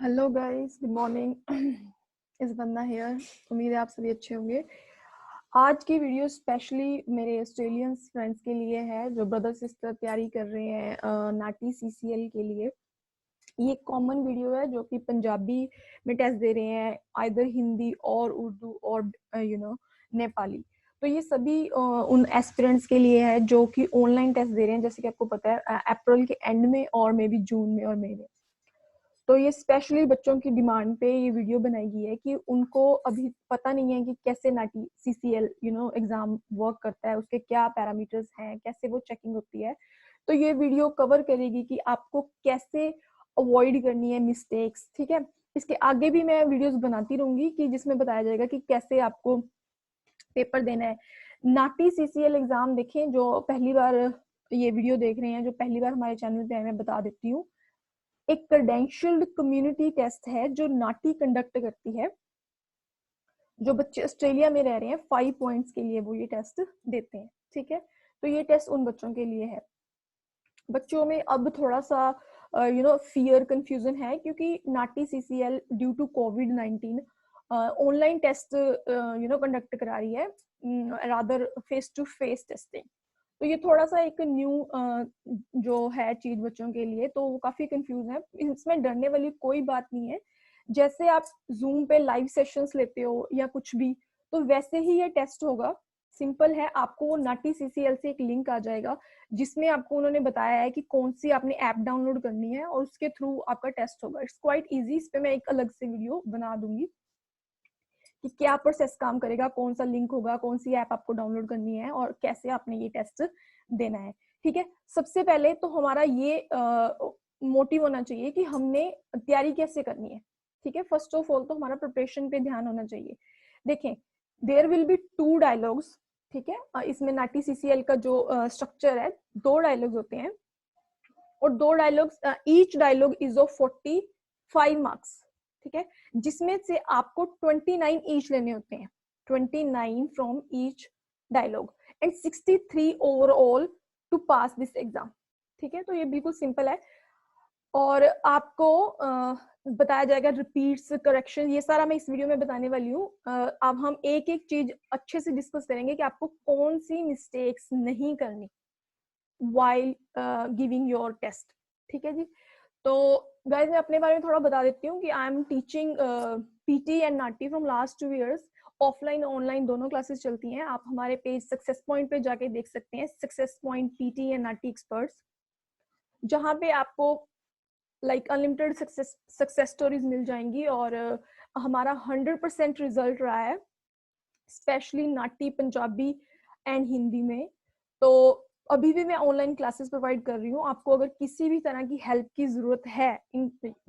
Hello guys, good morning. इस बंदा here. उम्मीद है आप सभी अच्छे होंगे। आज की वीडियो स्पेशली मेरे ऑस्ट्रेलियन फ्रेंड्स के लिए है जो ब्रदर सिस्टर तैयारी कर रहे हैं नाटी सीसीएल के लिए। ये कॉमन वीडियो है जो कि पंजाबी में टेस्ट दे रहे हैं, आइदर हिंदी और उर्दू और नेपाली। तो ये सभी उन एस्पिरेंट्स के लिए है जो कि ऑनलाइन टेस्ट दे रहे हैं, जैसे कि आपको पता है अप्रैल के एंड में और मे बी जून में और मई में। तो ये स्पेशली बच्चों की डिमांड पे ये वीडियो बनाई गई है कि उनको अभी पता नहीं है कि कैसे नाटी सीसीएल एग्जाम वर्क करता है, उसके क्या पैरामीटर्स हैं, कैसे वो चेकिंग होती है। तो ये वीडियो कवर करेगी कि आपको कैसे अवॉइड करनी है मिस्टेक्स। ठीक है, इसके आगे भी मैं वीडियोस बनाती रहूंगी कि जिसमें बताया जाएगा कि कैसे आपको पेपर देना है। नाटी सीसीएल एग्जाम देखें, जो पहली बार ये वीडियो देख रहे हैं, जो पहली बार हमारे चैनल पे है, मैं बता देती हूँ। एक क्रेडेंशियल्ड कम्युनिटी टेस्ट है जो नाटी कंडक्ट करती है। जो बच्चे ऑस्ट्रेलिया में रह रहे हैं 5 पॉइंट्स के लिए वो ये टेस्ट देते हैं। ठीक है, तो ये टेस्ट उन बच्चों के लिए है। बच्चों में अब थोड़ा सा फियर कंफ्यूजन है क्योंकि नाटी सीसीएल ड्यू टू कोविड-19 ऑनलाइन टेस्ट कंडक्ट करा रही है, rather face to face testing. तो ये थोड़ा सा एक न्यू जो है चीज बच्चों के लिए, तो वो काफी कंफ्यूज है। इसमें डरने वाली कोई बात नहीं है। जैसे आप जूम पे लाइव सेशंस लेते हो या कुछ भी, तो वैसे ही ये टेस्ट होगा। सिंपल है, आपको नाटी सीसीएल से एक लिंक आ जाएगा जिसमें आपको उन्होंने बताया है कि कौन सी आपने ऐप डाउनलोड करनी है और उसके थ्रू आपका टेस्ट होगा। It's quite easy. इस पे मैं एक अलग से वीडियो बना दूंगी कि क्या प्रोसेस काम करेगा, कौन सा लिंक होगा, कौन सी ऐप आपको डाउनलोड करनी है और कैसे आपने ये टेस्ट देना है। ठीक है, सबसे पहले तो हमारा ये मोटिव होना चाहिए कि हमने तैयारी कैसे करनी है। ठीक है, फर्स्ट ऑफ ऑल तो हमारा प्रिपरेशन पे ध्यान होना चाहिए। देखें, देयर विल बी 2 डायलॉग्स। ठीक है, इसमें नाटी सीसीएल का जो स्ट्रक्चर है, 2 डायलॉग्स होते हैं और 2 dialogues, each dialogue is of 45 marks. ठीक है, जिसमें से आपको 29 ईच लेने होते हैं, 29 from each dialogue and 63 overall to pass this exam. ठीक है, तो ये बिल्कुल सिंपल है और आपको बताया जाएगा रिपीट्स, करेक्शन, ये सारा मैं इस वीडियो में बताने वाली हूँ। अब हम एक एक चीज अच्छे से डिस्कस करेंगे कि आपको कौन सी मिस्टेक्स नहीं करनी while giving your test। ठीक है जी, तो गाइज मैं अपने बारे में थोड़ा बता देती हूँ कि I am teaching PT and NAATI from last 2 years। Offline online दोनों क्लासेस चलती हैं। आप हमारे पेज सक्सेस पॉइंट पे जाके देख सकते हैं, success point PT and NAATI experts, जहाँ पे आपको लाइक अनलिमिटेड सक्सेस स्टोरीज मिल जाएंगी। और हमारा 100% रिजल्ट रहा है, specially NAATI, Punjabi and Hindi में। तो अभी भी मैं ऑनलाइन क्लासेस प्रोवाइड कर रही हूँ। आपको अगर किसी भी तरह की हेल्प की जरूरत है,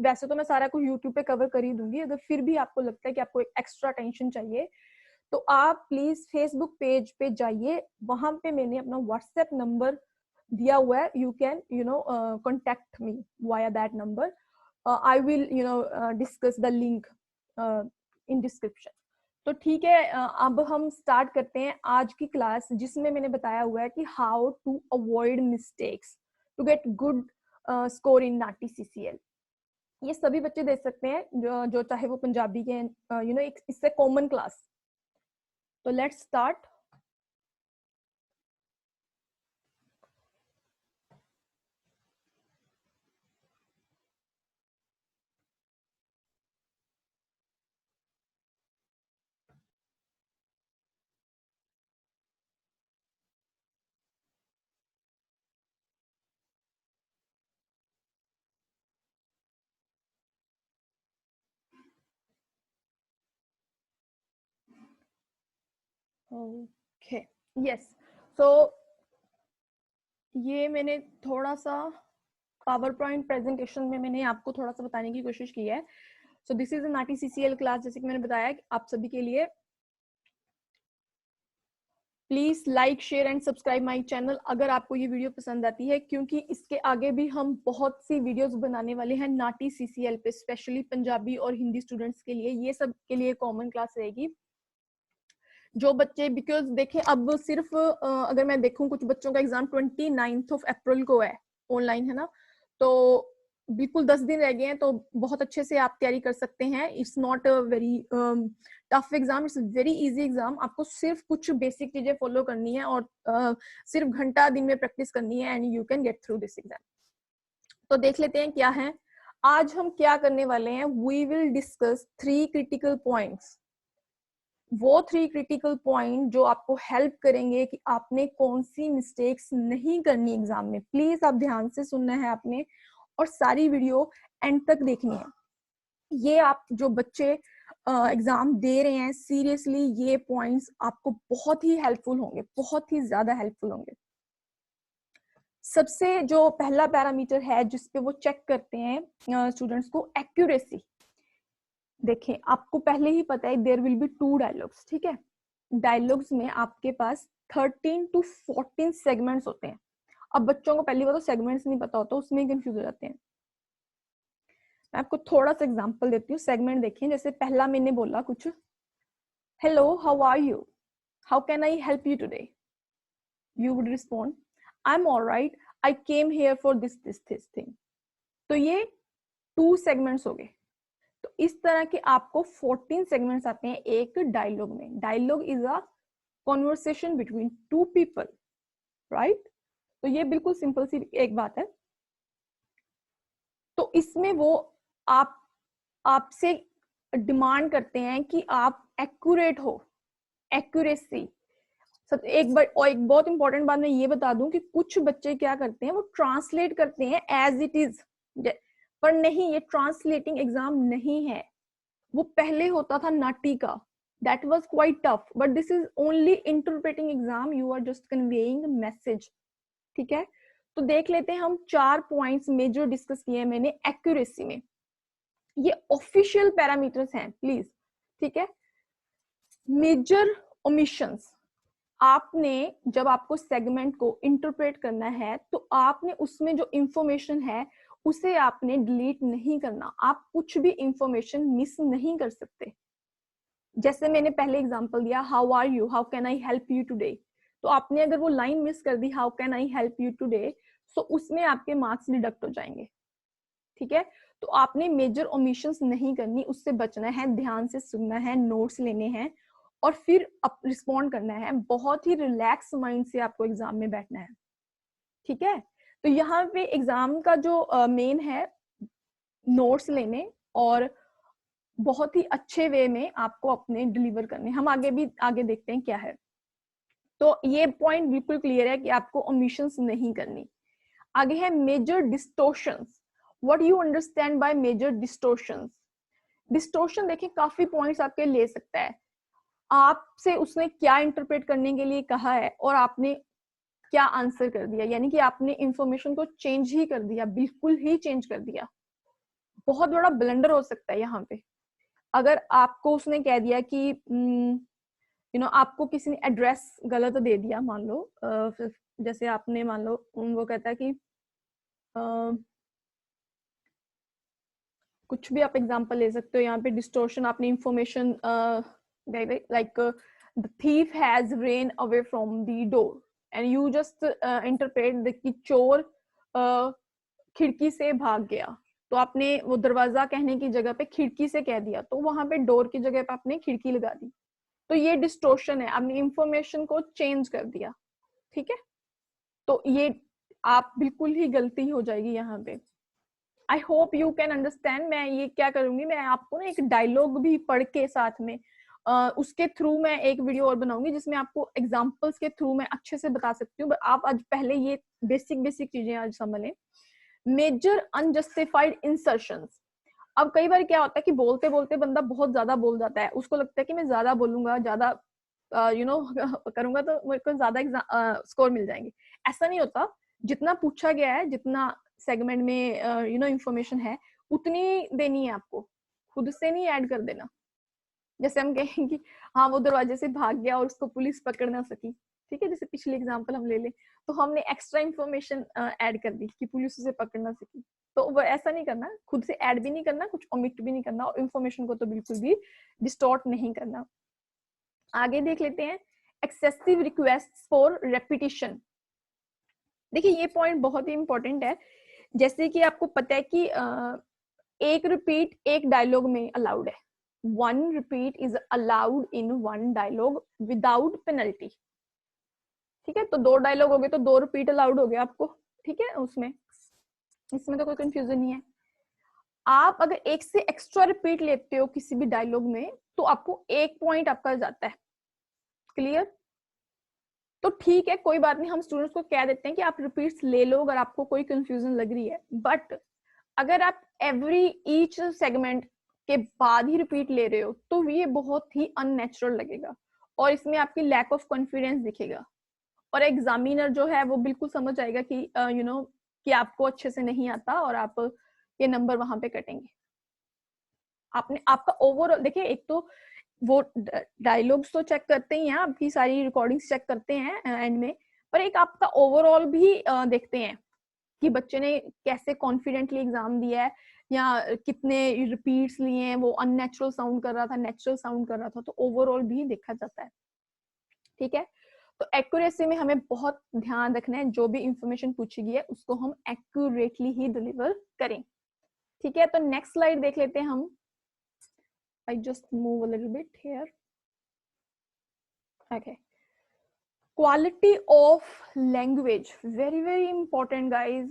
वैसे तो मैं सारा कुछ यूट्यूब पे कवर कर ही दूंगी, अगर फिर भी आपको लगता है कि आपको एक एक्स्ट्रा अटेंशन चाहिए तो आप प्लीज फेसबुक पेज पे जाइए। वहां पे मैंने अपना व्हाट्सएप नंबर दिया हुआ है, you can contact me via that number. I will discuss the link in description. तो ठीक है, अब हम स्टार्ट करते हैं आज की क्लास, जिसमें मैंने बताया हुआ है कि how to avoid mistakes to get good score in NAATI CCL. ये सभी बच्चे दे सकते हैं जो चाहे वो पंजाबी के इससे कॉमन क्लास। तो let's start. Okay, yes. So ये मैंने थोड़ा सा पावर पॉइंट प्रेजेंटेशन में मैंने आपको थोड़ा सा बताने की कोशिश की है। So this is a NAATI CCL class, जैसे कि मैंने बताया आप सभी के लिए। Please like, share and subscribe my channel अगर आपको ये वीडियो पसंद आती है, क्योंकि इसके आगे भी हम बहुत सी वीडियोस बनाने वाले हैं नाटी सीसीएल पे, स्पेशली पंजाबी और हिंदी स्टूडेंट्स के लिए। ये सब के लिए कॉमन क्लास रहेगी। जो बच्चे, बिकॉज देखें अब सिर्फ अगर मैं देखूं कुछ बच्चों का एग्जाम 29 अप्रैल को है, ऑनलाइन है ना, तो बिल्कुल 10 दिन रह गए हैं, तो बहुत अच्छे से आप तैयारी कर सकते हैं। It's not a very tough exam, it's very easy exam. आपको सिर्फ कुछ बेसिक चीजें फॉलो करनी है और सिर्फ घंटा दिन में प्रैक्टिस करनी है and you can get through this exam. तो देख लेते हैं क्या है आज हम क्या करने वाले हैं। We will discuss 3 critical points. वो 3 क्रिटिकल पॉइंट जो आपको हेल्प करेंगे कि आपने कौन सी मिस्टेक्स नहीं करनी एग्जाम में। प्लीज आप ध्यान से सुनना है आपने, और सारी वीडियो एंड तक देखनी है। ये आप जो बच्चे एग्जाम दे रहे हैं, सीरियसली ये पॉइंट्स आपको बहुत ही हेल्पफुल होंगे, बहुत ही ज्यादा हेल्पफुल होंगे। सबसे जो पहला पैरामीटर है जिसपे वो चेक करते हैं स्टूडेंट्स को, एक्यूरेसी। देखें, आपको पहले ही पता है देयर विल बी 2 डायलॉग्स, ठीक है। डायलॉग्स में आपके पास 13 to 14 सेगमेंट्स होते हैं। अब बच्चों को पहली बात तो सेगमेंट्स नहीं पता होता, उसमें कंफ्यूज हो जाते हैं। मैं आपको थोड़ा सा एग्जांपल देती हूँ। सेगमेंट देखें, जैसे पहला मैंने बोला कुछ, hello how are you, how can I help you today. You would respond I am alright, I came here for this thing. तो ये 2 सेगमेंट्स हो गए। तो इस तरह के आपको 14 सेगमेंट्स आते हैं एक डायलॉग में। Dialogue is a conversation between 2 people, right. तो ये बिल्कुल सिंपल सी एक बात है। तो इसमें वो आपसे डिमांड करते हैं कि आप एक्यूरेट हो, एक्यूरेसी। एक बहुत इंपॉर्टेंट बात मैं ये बता दूं कि कुछ बच्चे क्या करते हैं, वो ट्रांसलेट करते हैं एज इट इज, पर नहीं, ये ट्रांसलेटिंग एग्जाम नहीं है। वो पहले होता था नाटी का, that was quite tough, but this is only interpreting exam, you are just conveying message, ठीक है। तो देख लेते हैं हम 4 पॉइंट्स मेजर डिस्कस किए हैं मैंने एक्यूरेसी में। ये ऑफिशियल पैरामीटर्स हैं प्लीज, ठीक है। मेजर ओमिशंस, आपने जब आपको सेगमेंट को इंटरप्रेट करना है तो आपने उसमें जो इंफॉर्मेशन है उसे आपने डिलीट नहीं करना। आप कुछ भी इंफॉर्मेशन मिस नहीं कर सकते। जैसे मैंने पहले एग्जांपल दिया, how are you, how can I help you today. तो आपने अगर वो लाइन मिस कर दी, how can I help you today, तो उसमें आपके मार्क्स डिडक्ट हो जाएंगे, ठीक है। तो आपने मेजर ओमिशंस नहीं करनी, उससे बचना है, ध्यान से सुनना है, नोट्स लेने हैं और फिर रिस्पॉन्ड करना है। बहुत ही रिलैक्स माइंड से आपको एग्जाम में बैठना है, ठीक है। तो यहाँ पे एग्जाम का जो मेन है, नोट्स लेने और बहुत ही अच्छे वे में आपको अपने डिलीवर करने। हम आगे देखते हैं क्या है। तो ये पॉइंट बिल्कुल क्लियर है कि आपको ओमिशंस नहीं करनी। आगे है major distortions. What you understand by major distortions. Distortion देखिए काफी पॉइंट्स आपके ले सकता है। आपसे उसने क्या इंटरप्रेट करने के लिए कहा है और आपने क्या आंसर कर दिया, यानी कि आपने इंफॉर्मेशन को चेंज ही कर दिया, बिल्कुल ही चेंज कर दिया। बहुत बड़ा ब्लंडर हो सकता है यहाँ पे। अगर आपको उसने कह दिया कि आपको किसी ने एड्रेस गलत दे दिया, मान लो जैसे आपने मान लो वो कहता है कि कुछ भी आप एग्जांपल ले सकते हो। यहाँ पे डिस्टोर्शन, आपने information like the thief has ran away from the door and you just interpret कि चोर खिड़की से भाग गया। तो आपने वो दरवाजा कहने की जगह पे खिड़की से कह दिया, तो वहां पे डोर की जगह पे आपने खिड़की लगा दी। तो ये डिस्टोर्शन है, आपने इंफॉर्मेशन को चेंज कर दिया, ठीक है। तो ये आप बिल्कुल ही गलती हो जाएगी यहाँ पे। I hope you can understand. मैं ये क्या करूंगी, मैं आपको ना एक डायलॉग भी पढ़ के साथ में उसके थ्रू मैं एक वीडियो और बनाऊंगी जिसमें आपको एग्जांपल्स के थ्रू मैं अच्छे से बता सकती हूँ। आप आज पहले ये बेसिक चीजें आज समझ लें। Major unjustified insertions. अब कई बार क्या होता है कि बोलते बोलते बंदा बहुत ज्यादा बोल जाता है, उसको लगता है कि मैं ज्यादा बोलूंगा, ज्यादा करूंगा तो मेरे को ज्यादा स्कोर मिल जाएंगे। ऐसा नहीं होता। जितना पूछा गया है, जितना सेगमेंट में इंफॉर्मेशन है, उतनी देनी है आपको, खुद से नहीं ऐड कर देना। जैसे हम कहें कि हाँ वो दरवाजे से भाग गया और उसको पुलिस पकड़ ना सकी, ठीक है। जैसे पिछले एग्जांपल हम ले लें, तो हमने एक्स्ट्रा इंफॉर्मेशन ऐड कर दी कि पुलिस उसे पकड़ ना सकी। तो वो ऐसा नहीं करना, खुद से ऐड भी नहीं करना, कुछ ओमिट भी नहीं करना, और इंफॉर्मेशन को तो बिल्कुल भी डिस्टॉर्ट नहीं करना। आगे देख लेते हैं, एक्सेसिव रिक्वेस्ट फॉर रेपिटिशन। देखिए ये पॉइंट बहुत ही इंपॉर्टेंट है। जैसे कि आपको पता है कि एक रिपीट एक डायलॉग में अलाउड है, 1 repeat is allowed in 1 dialogue without penalty. ठीक है, तो 2 डायलॉग हो गए तो 2 रिपीट अलाउड हो गए आपको। ठीक है, उसमें इसमें तो कोई कंफ्यूजन नहीं है। आप अगर एक से एक्स्ट्रा रिपीट लेते हो किसी भी डायलॉग में तो आपको 1 पॉइंट आपका जाता है। क्लियर? तो ठीक है, कोई बात नहीं, हम स्टूडेंट्स को कह देते हैं कि आप रिपीट्स ले लो अगर आपको कोई कंफ्यूजन लग रही है। बट अगर आप एवरी ईच सेगमेंट के बाद ही रिपीट ले रहे हो तो ये बहुत ही अननेचुरल लगेगा और इसमें आपकी लैक ऑफ कॉन्फिडेंस दिखेगा और एग्जामिनर जो है वो बिल्कुल समझ जाएगा कि यू नो कि आपको अच्छे से नहीं आता और आप ये नंबर वहां पे कटेंगे। आपने आपका ओवरऑल देखिए, एक तो वो डायलॉग्स तो चेक करते ही हैं, आपकी सारी रिकॉर्डिंग्स चेक करते हैं एंड में, पर एक आपका ओवरऑल भी देखते हैं कि बच्चे ने कैसे कॉन्फिडेंटली एग्जाम दिया है या कितने रिपीट्स लिए हैं, वो अननेचुरल साउंड कर रहा था, नेचुरल साउंड कर रहा था, तो ओवरऑल भी देखा जाता है। ठीक है, तो एक्यूरेसी में हमें बहुत ध्यान रखना है, जो भी इंफॉर्मेशन पूछी गई है उसको हम एक्यूरेटली ही डिलीवर करें। ठीक है, तो नेक्स्ट स्लाइड देख लेते हैं हम। I just move a little bit here. Okay. Quality of language, very very important guys.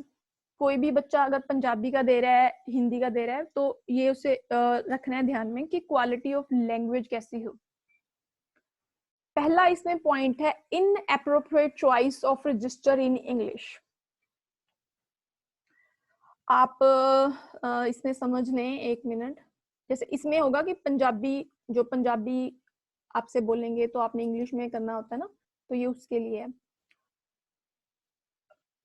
कोई भी बच्चा अगर पंजाबी का दे रहा है, हिंदी का दे रहा है, तो ये उसे रखना है ध्यान में कि क्वालिटी ऑफ लैंग्वेज कैसी हो। पहला इसमें पॉइंट है inappropriate choice of register in English. आप इसमें समझ लें, एक मिनट। जैसे इसमें होगा कि पंजाबी, जो पंजाबी आपसे बोलेंगे तो आपने इंग्लिश में करना होता है ना, तो ये उसके लिए है।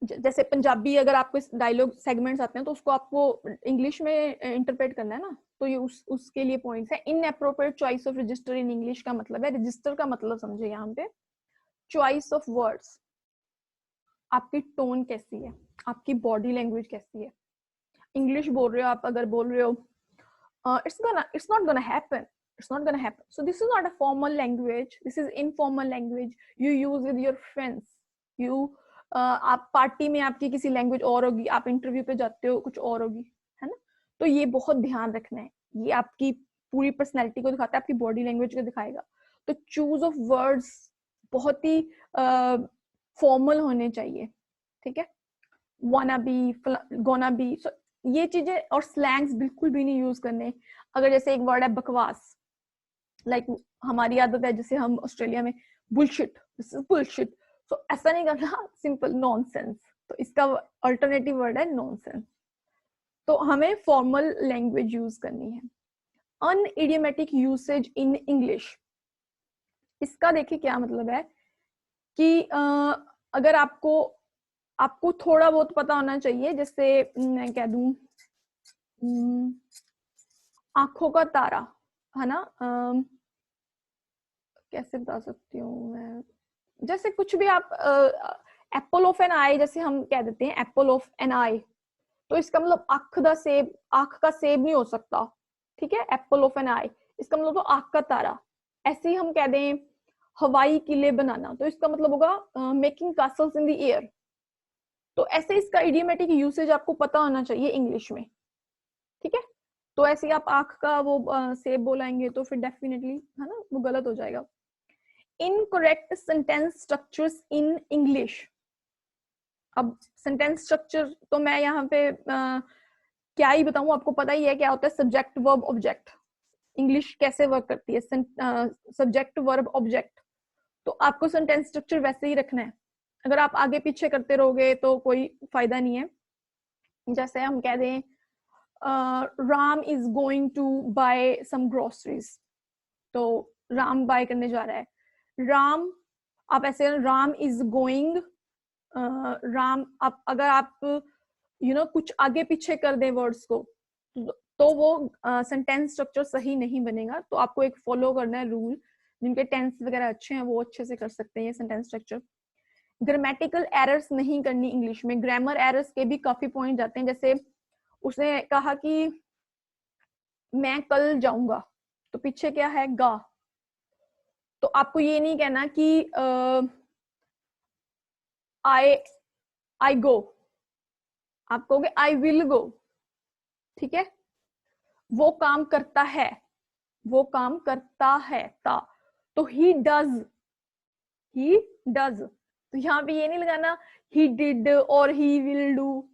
जैसे पंजाबी अगर आपको डायलॉग सेगमेंट्स आते हैं तो उसको आपको इंग्लिश में इंटरप्रेट करना है ना, तो ये उसके लिए पॉइंट्स है। Inappropriate choice of register in English का मतलब है, रजिस्टर का मतलब समझे यहाँ पे, चॉइस ऑफ वर्ड्स, आपकी टोन कैसी है, आपकी बॉडी लैंग्वेज कैसी है। इंग्लिश बोल रहे हो आप, अगर बोल रहे हो it's not gonna happen, so this is not a formal language, this is informal language you use with your friends, you आप पार्टी में आपकी किसी लैंग्वेज और होगी, आप इंटरव्यू पे जाते हो कुछ और होगी, है ना। तो ये बहुत ध्यान रखना है, ये आपकी पूरी पर्सनैलिटी को दिखाता है, आपकी बॉडी लैंग्वेज को दिखाएगा। तो चूज ऑफ वर्ड्स बहुत ही फॉर्मल होने चाहिए। ठीक है, wanna be, gonna be, so ये चीजें और स्लैंग्स बिल्कुल भी नहीं यूज करने। अगर जैसे एक वर्ड है बकवास, लाइक हमारी आदत है जैसे हम ऑस्ट्रेलिया में बुलशिट, दिस इज बुलशिट, तो ऐसा नहीं करना, सिंपल नॉनसेंस, तो इसका अल्टरनेटिव वर्ड है नॉनसेंस। तो हमें फॉर्मल लैंग्वेज यूज करनी है। अनइडियमेटिक यूसेज इन इंग्लिश, इसका देखिए क्या मतलब है कि अगर आपको थोड़ा बहुत पता होना चाहिए, जैसे मैं कह दूं आंखों का तारा, है ना, कैसे बता सकती हूँ मैं, जैसे कुछ भी आप एप्पल ऑफ एन आई, जैसे हम कह देते हैं एप्पल ऑफ एन आई, तो इसका मतलब आंख का सेब, आंख का सेब नहीं हो सकता। ठीक है, एप्पल ऑफ एन आई, इसका मतलब तो आंख का तारा। ऐसे ही हम कह दें हवाई किले बनाना, तो इसका मतलब होगा making castles in the air. तो ऐसे इसका इडियमेटिक यूसेज आपको पता होना चाहिए इंग्लिश में। ठीक है, तो ऐसे आप आंख का वो सेब बोलाएंगे तो फिर डेफिनेटली, है ना, वो गलत हो जाएगा। Incorrect sentence structures in English. अब सेंटेंस स्ट्रक्चर तो मैं यहाँ पे क्या ही बताऊं, आपको पता ही है क्या होता है सब्जेक्ट वर्ब ऑब्जेक्ट, इंग्लिश कैसे वर्क करती है, सब्जेक्ट वर्ब ऑब्जेक्ट। तो आपको सेंटेंस स्ट्रक्चर वैसे ही रखना है, अगर आप आगे पीछे करते रहोगे तो कोई फायदा नहीं है। जैसे हम कह दें Ram is going to buy some groceries, तो राम बाय करने जा रहा है, राम, आप ऐसे राम इज गोइंग, राम, आप अगर आप कुछ आगे पीछे कर दें वर्ड्स को तो वो सेंटेंस स्ट्रक्चर सही नहीं बनेगा। तो आपको एक फॉलो करना है रूल, जिनके टेंस वगैरह अच्छे हैं वो अच्छे से कर सकते हैं ये सेंटेंस स्ट्रक्चर। ग्रामेटिकल एरर्स नहीं करनी इंग्लिश में, ग्रामर एरर्स के भी काफी पॉइंट जाते हैं। जैसे उसने कहा कि मैं कल जाऊंगा, तो पीछे क्या है, गा, तो आपको ये नहीं कहना कि आई गो, आप कहोगे आई विल गो, ठीक है, वो काम करता है, वो काम करता है ता, तो ही डज, ही डज। तो यहाँ पे ये नहीं लगाना ही डिड और ही विल डू।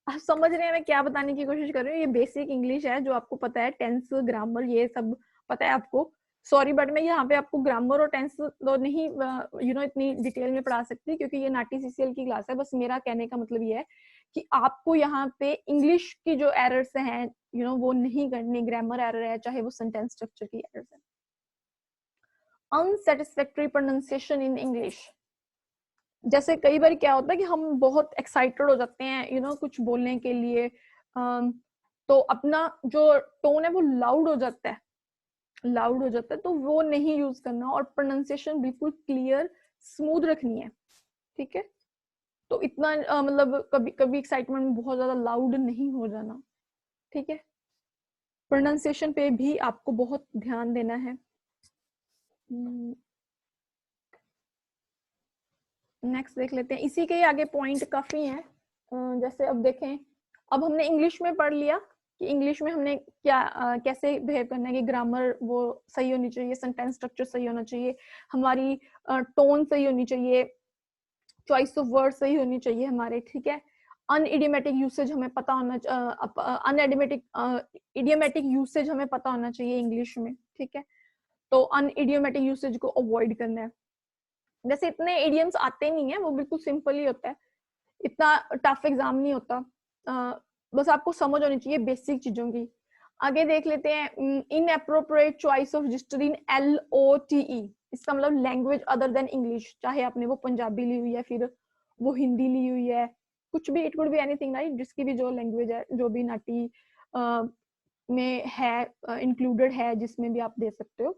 आप समझ रहे हैं मैं क्या बताने की कोशिश कर रही हूँ? ये बेसिक इंग्लिश है जो आपको पता है, टेंस ग्रामर ये सब पता है आपको। सॉरी बट मैं यहाँ पे आपको ग्रामर और टेंस तो नहीं इतनी डिटेल में पढ़ा सकती, क्योंकि ये नाटी सीसीएल की क्लास है। बस मेरा कहने का मतलब ये है कि आपको यहाँ पे इंग्लिश की जो एरर्स हैं वो नहीं करनी। ग्रामर एरर है, चाहे वो सेंटेंस स्ट्रक्चर की एरर्स है। अनसेटिस्फैक्टरी प्रोनाउंसिएशन इन इंग्लिश, जैसे कई बार क्या होता है कि हम बहुत एक्साइटेड हो जाते हैं कुछ बोलने के लिए, तो अपना जो टोन है वो लाउड हो जाता है, लाउड हो जाता है, तो वो नहीं यूज करना, और प्रोनाउंसिएशन बिल्कुल क्लियर स्मूथ रखनी है, ठीक है। तो इतना मतलब कभी कभी एक्साइटमेंट में बहुत ज्यादा लाउड नहीं हो जाना, ठीक है। प्रोनाउंसिएशन पे भी आपको बहुत ध्यान देना है। नेक्स्ट देख लेते हैं, इसी के आगे पॉइंट काफी हैं। जैसे अब देखें, अब हमने इंग्लिश में पढ़ लिया कि इंग्लिश में हमने क्या कैसे बिहेव करना है, कि ग्रामर वो सही होनी चाहिए, सेंटेंस स्ट्रक्चर सही होना चाहिए, हमारी टोन सही होनी चाहिए, चॉइस ऑफ वर्ड सही होनी चाहिए हमारे, ठीक है। अनइडियमेटिक यूसेज हमें पता होना, इडियमेटिक यूसेज हमें पता होना चाहिए इंग्लिश में, ठीक है। तो अनइडियमेटिक यूसेज को अवॉइड करना है। जैसे इतने इडियम्स आते नहीं है, वो बिल्कुल सिंपल ही होता है, इतना टफ एग्जाम नहीं होता। बस आपको समझ होनी चाहिए बेसिक चीजों की। आगे देख लेते हैं, inappropriate choice of register in LOTE, इसका मतलब लैंग्वेज अदर देन इंग्लिश, चाहे आपने वो पंजाबी ली हुई है, फिर वो हिंदी ली हुई है, कुछ भी, it could be anything right, जिसकी भी जो लैंग्वेज है, जो भी नाटी में है, इंक्लूडेड है, जिसमें भी आप दे सकते हो।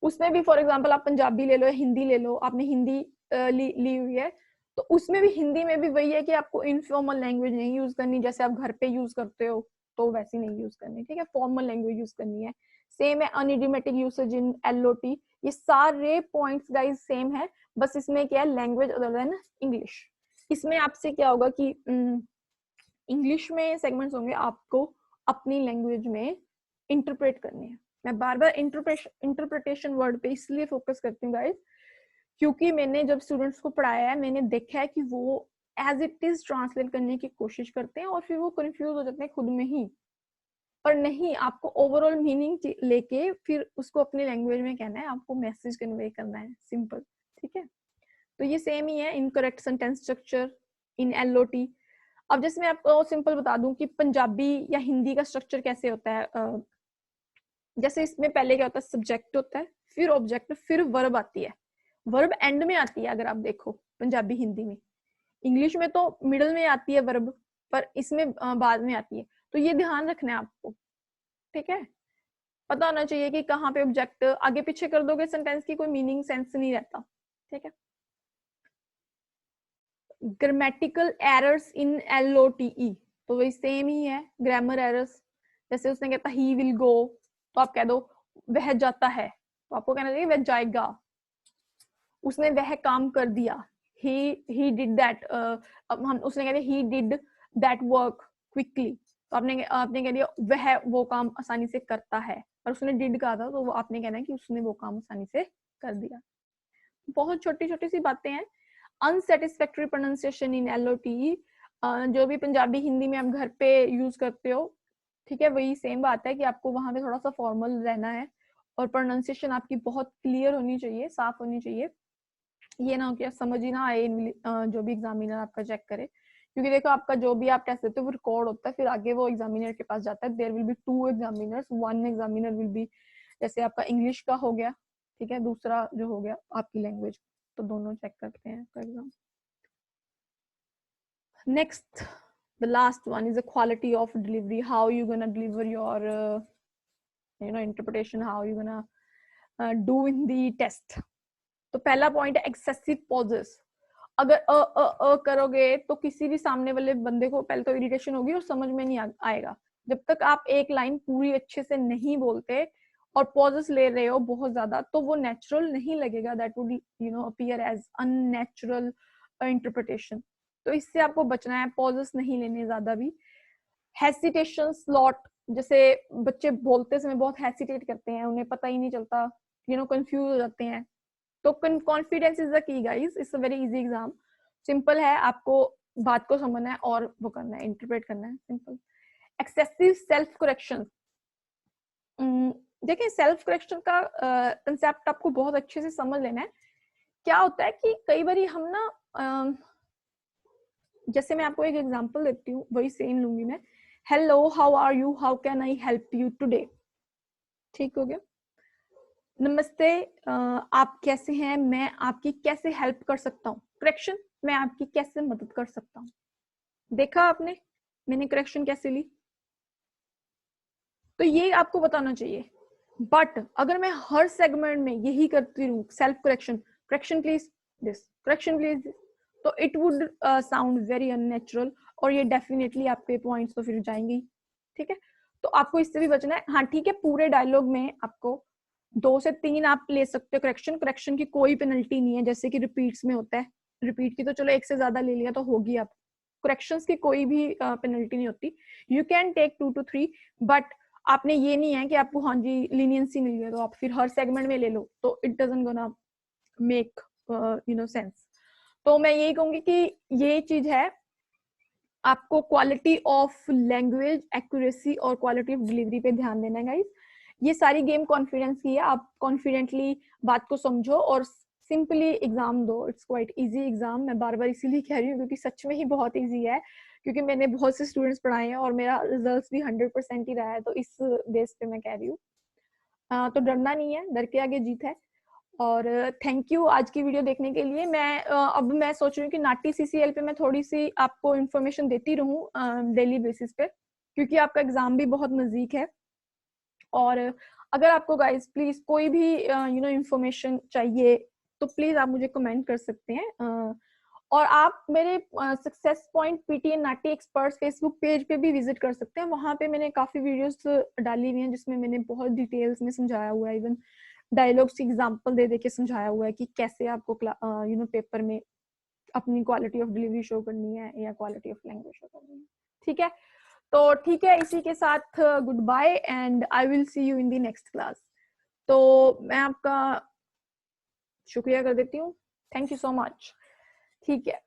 उसमें भी फॉर एग्जाम्पल आप पंजाबी ले लो या हिंदी ले लो, आपने हिंदी ली हुई है, तो उसमें भी हिंदी में भी वही है कि आपको इनफॉर्मल लैंग्वेज नहीं यूज करनी, जैसे आप घर पे यूज करते हो तो वैसी नहीं यूज करनी, ठीक है। फॉर्मल लैंग्वेज यूज करनी है। सेम है अनइडियमेटिक यूसेज इन LOT, ये सारे पॉइंट्स गाइस सेम है, बस इसमें क्या है, लैंग्वेज अदर देन इंग्लिश। इसमें आपसे क्या होगा कि इंग्लिश में सेगमेंट्स होंगे, आपको अपनी लैंग्वेज में इंटरप्रेट करनी है। मैं बार बार इंटरप्रिटेशन वर्ड पे इसलिए फोकस करती हूँ गाइस, क्योंकि मैंने जब स्टूडेंट्स को पढ़ाया है, मैंने देखा है कि वो एज इट इज ट्रांसलेट करने की कोशिश करते हैं और फिर वो कंफ्यूज हो जाते हैं खुद में ही। पर नहीं, आपको ओवरऑल मीनिंग लेके फिर उसको अपनी लैंग्वेज में कहना है, आपको मैसेज कन्वे करना है, सिंपल, ठीक है। तो ये सेम ही है, incorrect sentence structure in LOT। अब जैसे मैं आपको सिंपल बता दूं कि पंजाबी या हिंदी का स्ट्रक्चर कैसे होता है। जैसे इसमें पहले क्या होता है, सब्जेक्ट होता है, फिर ऑब्जेक्ट, फिर वर्ब आती है, वर्ब एंड में आती है अगर आप देखो पंजाबी हिंदी में। इंग्लिश में तो मिडल में आती है वर्ब, पर इसमें बाद में आती है। तो ये ध्यान रखना है आपको, ठीक है। पता होना चाहिए कि कहाँ पे ऑब्जेक्ट, आगे पीछे कर दोगे सेंटेंस की कोई मीनिंग सेंस नहीं रहता, ठीक है। ग्रामेटिकल एरर्स इन LOTE, तो वही सेम ही है, ग्रामर एरर्स। जैसे उसने कहता ही विल गो, तो आप कह दो वह जाता है, तो आपको कहना चाहिए वह जाएगा। उसने वह काम कर दिया, he did that, अब हम उसने कह दिया he did that work quickly, तो आपने कह दिया वह वो काम आसानी से करता है, और उसने did कहा था, तो वो आपने कहना है कि उसने वो काम आसानी से कर दिया। बहुत छोटी छोटी सी बातें हैं। अनसेटिस्फैक्टरी प्रोनाउंसिएशन इन LOTE, जो भी पंजाबी हिंदी में आप घर पे यूज करते हो, ठीक है, वही सेम बात है कि आपको वहां पे थोड़ा सा फॉर्मल रहना है, और प्रोनाउंसिएशन आपकी बहुत क्लियर होनी चाहिए, साफ होनी चाहिए। ये ना हो कि समझ ही ना आए जो भी एग्जामिनर आपका चेक करे, क्योंकि देखो आपका जो भी आप टेस्ट देते हो वो रिकॉर्ड होता है, फिर आगे वो एग्जामिनर के पास जाता है। There will be 2 examiners, 1 examiner will be, जैसे आपका इंग्लिश का हो गया, ठीक है, दूसरा जो हो गया आपकी लैंग्वेज, तो दोनों चेक करते हैं आपका exam. Next, the last one is the quality of delivery, how you gonna deliver your interpretation, how you gonna do in the test। तो पहला पॉइंट है एक्सेसिव पॉजेस। अगर करोगे तो किसी भी सामने वाले बंदे को पहले तो इरिटेशन होगी और समझ में नहीं आएगा। जब तक आप एक लाइन पूरी अच्छे से नहीं बोलते और पॉजेस ले रहे हो बहुत ज्यादा, तो वो नेचुरल नहीं लगेगा, that would appear as unnatural interpretation. तो इससे आपको बचना है, पॉजेस नहीं लेने ज्यादा भी। हेसिटेशन स्लॉट, जैसे बच्चे बोलते समय बहुत हेसिटेट करते हैं, उन्हें पता ही नहीं चलता, कंफ्यूज हो जाते हैं। तो confidence is the key guys, it's a very easy exam, simple है, आपको बात को समझना है और वो करना है, इंटरप्रेट करना है, सिंपल। एक्सेसिव सेल्फ करेक्शन, देखिए सेल्फ करेक्शन का कंसेप्ट आपको बहुत अच्छे से समझ लेना है। क्या होता है कि कई बार हम ना, जैसे मैं आपको एक एग्जांपल देती हूँ, वही सेम लूंगी मैं। Hello, how are you, how can I help you today, ठीक हो गया। नमस्ते, आप कैसे हैं, मैं आपकी कैसे हेल्प कर सकता हूँ। करेक्शन, मैं आपकी कैसे मदद कर सकता हूँ। देखा आपने मैंने करेक्शन कैसे ली, तो ये आपको बताना चाहिए। बट अगर मैं हर सेगमेंट में यही करती रहूं, self correction, correction please this, correction please this, तो it would sound very unnatural, और ये डेफिनेटली आपके पॉइंट्स तो फिर जाएंगे, ठीक है। तो आपको इससे भी बचना है। हाँ ठीक है, पूरे डायलॉग में आपको 2 से 3 आप ले सकते हो करेक्शन, करेक्शन की कोई पेनल्टी नहीं है, जैसे कि रिपीट्स में होता है। रिपीट की तो चलो 1 से ज्यादा ले लिया तो होगी, आप करेक्शंस की कोई भी पेनल्टी नहीं होती। You can take 2 to 3, but आपने ये नहीं है कि आपको हाँ जी लीनियंसी मिल गई तो आप फिर हर सेगमेंट में ले लो, तो it doesn't gonna make sense. तो मैं यही कहूंगी कि ये चीज है, आपको क्वालिटी ऑफ लैंग्वेज, एक्यूरेसी और क्वालिटी ऑफ डिलीवरी पे ध्यान देना है गाइस। ये सारी गेम कॉन्फिडेंस की है, आप कॉन्फिडेंटली बात को समझो और सिंपली एग्जाम दो। इट्स क्वाइट इजी एग्जाम, मैं बार बार इसीलिए कह रही हूँ क्योंकि सच में ही बहुत इजी है, क्योंकि मैंने बहुत से स्टूडेंट्स पढ़ाए हैं और मेरा रिजल्ट भी 100% ही रहा है, तो इस बेस पे मैं कह रही हूँ। तो डरना नहीं है, डर के आगे जीत है। और थैंक यू आज की वीडियो देखने के लिए। मैं अब मैं सोच रही हूँ कि नाटी सीसीएल पे मैं थोड़ी सी आपको इन्फॉर्मेशन देती रहूँ डेली बेसिस पे, क्योंकि आपका एग्जाम भी बहुत नजदीक है। और अगर आपको गाइस प्लीज कोई भी इन्फॉर्मेशन चाहिए तो प्लीज आप मुझे कमेंट कर सकते हैं, और आप मेरे सक्सेस पॉइंट पीटीएन नाटी एक्सपर्ट्स फेसबुक पेज पे भी विजिट कर सकते हैं। वहां पे मैंने काफी वीडियोस डाली हुई हैं जिसमें मैंने बहुत डिटेल्स में समझाया हुआ है, इवन डायलॉग्स की एग्जांपल दे दे के समझाया हुआ है कि कैसे आपको पेपर में अपनी क्वालिटी ऑफ डिलीवरी शो करनी है या क्वालिटी ऑफ लैंग्वेज शो करनी है, ठीक है। तो ठीक है, इसी के साथ good bye and I will see you in the next class. तो मैं आपका शुक्रिया कर देती हूँ, थैंक यू सो मच, ठीक है।